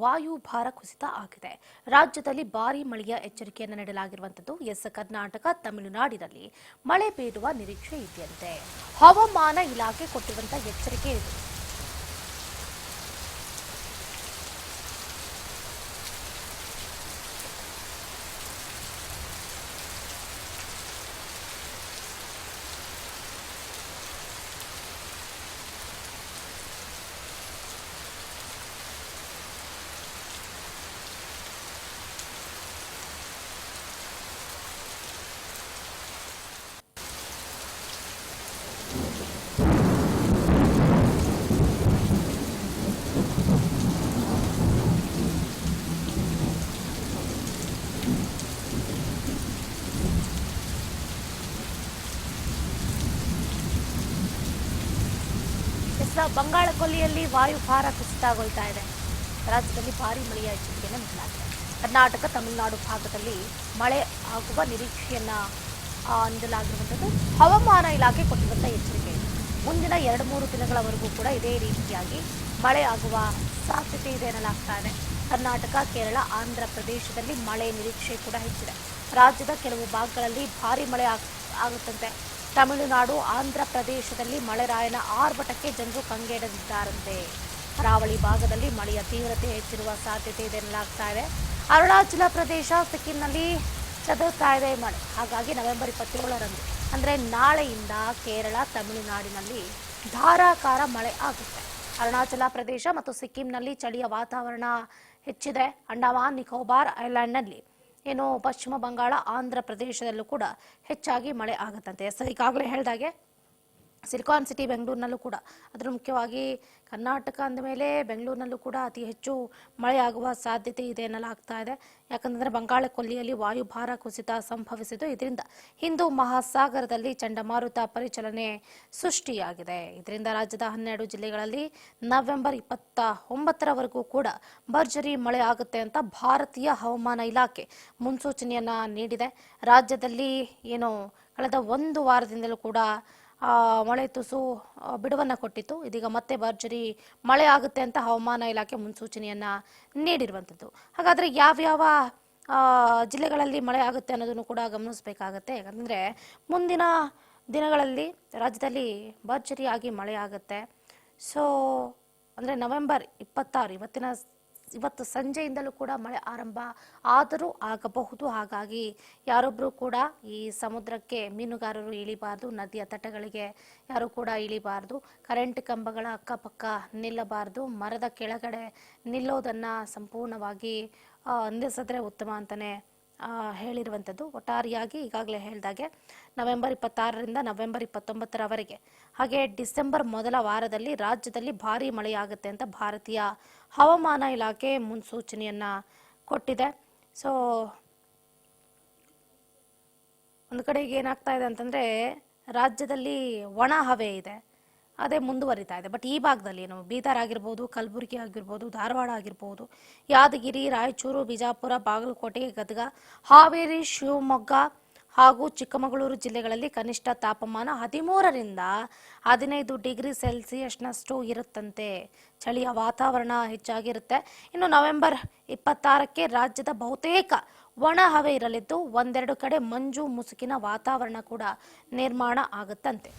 ವಾಯುಭಾರ ಕುಸಿತ ಆಗಿದೆ. ರಾಜ್ಯದಲ್ಲಿ ಭಾರೀ ಮಳೆಯ ಎಚ್ಚರಿಕೆಯನ್ನು ನೀಡಲಾಗಿರುವಂತದ್ದು. ಕರ್ನಾಟಕ, ತಮಿಳುನಾಡಿನಲ್ಲಿ ಮಳೆ ಬೀಳುವ ನಿರೀಕ್ಷೆ ಇದೆಯಂತೆ. ಹವಾಮಾನ ಇಲಾಖೆ ಕೊಟ್ಟಿರುವಂತಹ ಎಚ್ಚರಿಕೆ ಇದು. ಬಂಗಾಳ ಕೊಲ್ಲಿಯಲ್ಲಿ ವಾಯುಭಾರ ಕುಸಿತಗೊಳ್ತಾ ಇದೆ. ರಾಜ್ಯದಲ್ಲಿ ಭಾರೀ ಮಳೆಯ ಎಚ್ಚರಿಕೆಯನ್ನು ನೀಡಲಾಗಿದೆ. ಕರ್ನಾಟಕ, ತಮಿಳುನಾಡು ಭಾಗದಲ್ಲಿ ಮಳೆ ಆಗುವ ನಿರೀಕ್ಷೆಯನ್ನ ನೀಡಲಾಗಿರುವಂಥದ್ದು. ಹವಾಮಾನ ಇಲಾಖೆ ಕೊಟ್ಟಿರುವಂತಹ ಎಚ್ಚರಿಕೆ ಮುಂದಿನ 2-3 ದಿನಗಳವರೆಗೂ ಕೂಡ ಇದೇ ರೀತಿಯಾಗಿ ಮಳೆ ಆಗುವ ಸಾಧ್ಯತೆ ಇದೆ ಎನ್ನಲಾಗ್ತಾ ಇದೆ. ಕರ್ನಾಟಕ, ಕೇರಳ, ಆಂಧ್ರ ಪ್ರದೇಶದಲ್ಲಿ ಮಳೆ ನಿರೀಕ್ಷೆ ಕೂಡ ಹೆಚ್ಚಿದೆ. ರಾಜ್ಯದ ಕೆಲವು ಭಾಗಗಳಲ್ಲಿ ಭಾರೀ ಮಳೆ ಆಗುತ್ತಂತೆ. ತಮಿಳುನಾಡು, ಆಂಧ್ರ ಪ್ರದೇಶದಲ್ಲಿ ಮಳೆರಾಯನ ಆರ್ಭಟಕ್ಕೆ ಜನರು ಕಂಗೆಡದಿದ್ದಾರಂತೆ. ಕರಾವಳಿ ಭಾಗದಲ್ಲಿ ಮಳೆಯ ತೀವ್ರತೆ ಹೆಚ್ಚಿರುವ ಸಾಧ್ಯತೆ ಇದೆ ಎನ್ನಲಾಗ್ತಾ ಇದೆ. ಅರುಣಾಚಲ ಪ್ರದೇಶ, ಸಿಕ್ಕಿಂನಲ್ಲಿ ಚದುರ್ತಾ ಇದೆ ಮಳೆ. ಹಾಗಾಗಿ ನವೆಂಬರ್ 27ರಂದು ಅಂದರೆ ನಾಳೆಯಿಂದ ಕೇರಳ, ತಮಿಳುನಾಡಿನಲ್ಲಿ ಧಾರಾಕಾರ ಮಳೆ ಆಗುತ್ತೆ. ಅರುಣಾಚಲ ಪ್ರದೇಶ ಮತ್ತು ಸಿಕ್ಕಿಂನಲ್ಲಿ ಚಳಿಯ ವಾತಾವರಣ ಹೆಚ್ಚಿದೆ. ಅಂಡಮಾನ್ ನಿಕೋಬಾರ್ ಐಲ್ಯಾಂಡ್ನಲ್ಲಿ ಪಶ್ಚಿಮ ಬಂಗಾಳ, ಆಂಧ್ರ ಪ್ರದೇಶದಲ್ಲೂ ಕೂಡ ಹೆಚ್ಚಾಗಿ ಮಳೆ ಆಗುತ್ತಂತೆ. ಈಗಾಗಲೇ ಹೇಳಿದಾಗೆ ಸಿಲಿಕಾನ್ ಸಿಟಿ ಬೆಂಗಳೂರಿನಲ್ಲೂ ಕೂಡ, ಅದರ ಮುಖ್ಯವಾಗಿ ಕರ್ನಾಟಕ ಅಂದ ಮೇಲೆ ಬೆಂಗಳೂರಿನಲ್ಲೂ ಕೂಡ ಅತಿ ಹೆಚ್ಚು ಮಳೆ ಆಗುವ ಸಾಧ್ಯತೆ ಇದೆ ಎನ್ನಲಾಗ್ತಾ ಇದೆ. ಯಾಕಂದರೆ ಬಂಗಾಳ ಕೊಲ್ಲಿಯಲ್ಲಿ ವಾಯುಭಾರ ಕುಸಿತ ಸಂಭವಿಸಿದ್ದು, ಇದರಿಂದ ಹಿಂದೂ ಮಹಾಸಾಗರದಲ್ಲಿ ಚಂಡಮಾರುತ ಪರಿಚಲನೆ ಸೃಷ್ಟಿಯಾಗಿದೆ. ಇದರಿಂದ ರಾಜ್ಯದ 12 ಜಿಲ್ಲೆಗಳಲ್ಲಿ ನವೆಂಬರ್ 29ರವರೆಗೂ ಕೂಡ ಭರ್ಜರಿ ಮಳೆ ಆಗುತ್ತೆ ಅಂತ ಭಾರತೀಯ ಹವಾಮಾನ ಇಲಾಖೆ ಮುನ್ಸೂಚನೆಯನ್ನ ನೀಡಿದೆ. ರಾಜ್ಯದಲ್ಲಿ ಕಳೆದ 1 ವಾರದಿಂದಲೂ ಕೂಡ ಮಳೆ ತುಸು ಬಿಡುವನ್ನು ಕೊಟ್ಟಿತ್ತು. ಇದೀಗ ಮತ್ತೆ ಭರ್ಜರಿ ಮಳೆ ಆಗುತ್ತೆ ಅಂತ ಹವಾಮಾನ ಇಲಾಖೆ ಮುನ್ಸೂಚನೆಯನ್ನ ನೀಡಿರುವಂಥದ್ದು. ಹಾಗಾದ್ರೆ ಯಾವ್ಯಾವ ಜಿಲ್ಲೆಗಳಲ್ಲಿ ಮಳೆ ಆಗುತ್ತೆ ಅನ್ನೋದನ್ನು ಕೂಡ ಗಮನಿಸಬೇಕಾಗತ್ತೆ. ಯಾಕಂದ್ರೆ ಮುಂದಿನ ದಿನಗಳಲ್ಲಿ ರಾಜ್ಯದಲ್ಲಿ ಭರ್ಜರಿಯಾಗಿ ಮಳೆ ಆಗುತ್ತೆ. ಅಂದ್ರೆ ನವೆಂಬರ್ 26 ಇವತ್ತು ಸಂಜೆಯಿಂದಲೂ ಕೂಡ ಮಳೆ ಆರಂಭ ಆದರೂ ಆಗಬಹುದು. ಹಾಗಾಗಿ ಯಾರೊಬ್ಬರು ಕೂಡ ಈ ಸಮುದ್ರಕ್ಕೆ ಮೀನುಗಾರರು ಇಳಿಬಾರ್ದು, ನದಿಯ ತಟಗಳಿಗೆ ಯಾರು ಕೂಡ ಇಳಿಬಾರ್ದು, ಕರೆಂಟ್ ಕಂಬಗಳ ಅಕ್ಕಪಕ್ಕ ನಿಲ್ಲಬಾರ್ದು, ಮರದ ಕೆಳಗಡೆ ನಿಲ್ಲೋದನ್ನ ಸಂಪೂರ್ಣವಾಗಿ ನಿಲ್ಲಿಸಿದ್ರೆ ಉತ್ತಮ ಅಂತಾನೆ ಹೇಳಿರುವಂಥದ್ದು. ಒಟ್ಟಾರೆಯಾಗಿ ಈಗಾಗಲೇ ಹೇಳಿದಾಗೆ ನವೆಂಬರ್ 26ರಿಂದ ನವೆಂಬರ್ 29ರವರೆಗೆ, ಹಾಗೆ ಡಿಸೆಂಬರ್ ಮೊದಲ ವಾರದಲ್ಲಿ ರಾಜ್ಯದಲ್ಲಿ ಭಾರೀ ಮಳೆಯಾಗುತ್ತೆ ಅಂತ ಭಾರತೀಯ ಹವಾಮಾನ ಇಲಾಖೆ ಮುನ್ಸೂಚನೆಯನ್ನ ಕೊಟ್ಟಿದೆ. ಒಂದು ಕಡೆಗೆ ಏನಾಗ್ತಾ ಇದೆ ಅಂತಂದ್ರೆ ರಾಜ್ಯದಲ್ಲಿ ಒಣ ಹವೆ ಇದೆ, ಅದೇ ಮುಂದುವರಿತಾ ಇದೆ. ಬಟ್ ಈ ಭಾಗದಲ್ಲಿ ಬೀದರ್ ಆಗಿರ್ಬೋದು, ಕಲಬುರಗಿ ಆಗಿರ್ಬೋದು, ಧಾರವಾಡ ಆಗಿರ್ಬೋದು, ಯಾದಗಿರಿ, ರಾಯಚೂರು, ಬಿಜಾಪುರ, ಬಾಗಲಕೋಟೆ, ಗದಗ, ಹಾವೇರಿ, ಶಿವಮೊಗ್ಗ ಹಾಗೂ ಚಿಕ್ಕಮಗಳೂರು ಜಿಲ್ಲೆಗಳಲ್ಲಿ ಕನಿಷ್ಠ ತಾಪಮಾನ 13ರಿಂದ 15 ಡಿಗ್ರಿ ಸೆಲ್ಸಿಯಸ್ನಷ್ಟು ಇರುತ್ತಂತೆ. ಚಳಿಯ ವಾತಾವರಣ ಹೆಚ್ಚಾಗಿರುತ್ತೆ. ಇನ್ನು ನವೆಂಬರ್ 26ಕ್ಕೆ ರಾಜ್ಯದ ಬಹುತೇಕ ಒಣ ಹವೆ ಇರಲಿದ್ದು, ಒಂದೆರಡು ಕಡೆ ಮಂಜು ಮುಸುಕಿನ ವಾತಾವರಣ ಕೂಡ ನಿರ್ಮಾಣ ಆಗುತ್ತಂತೆ.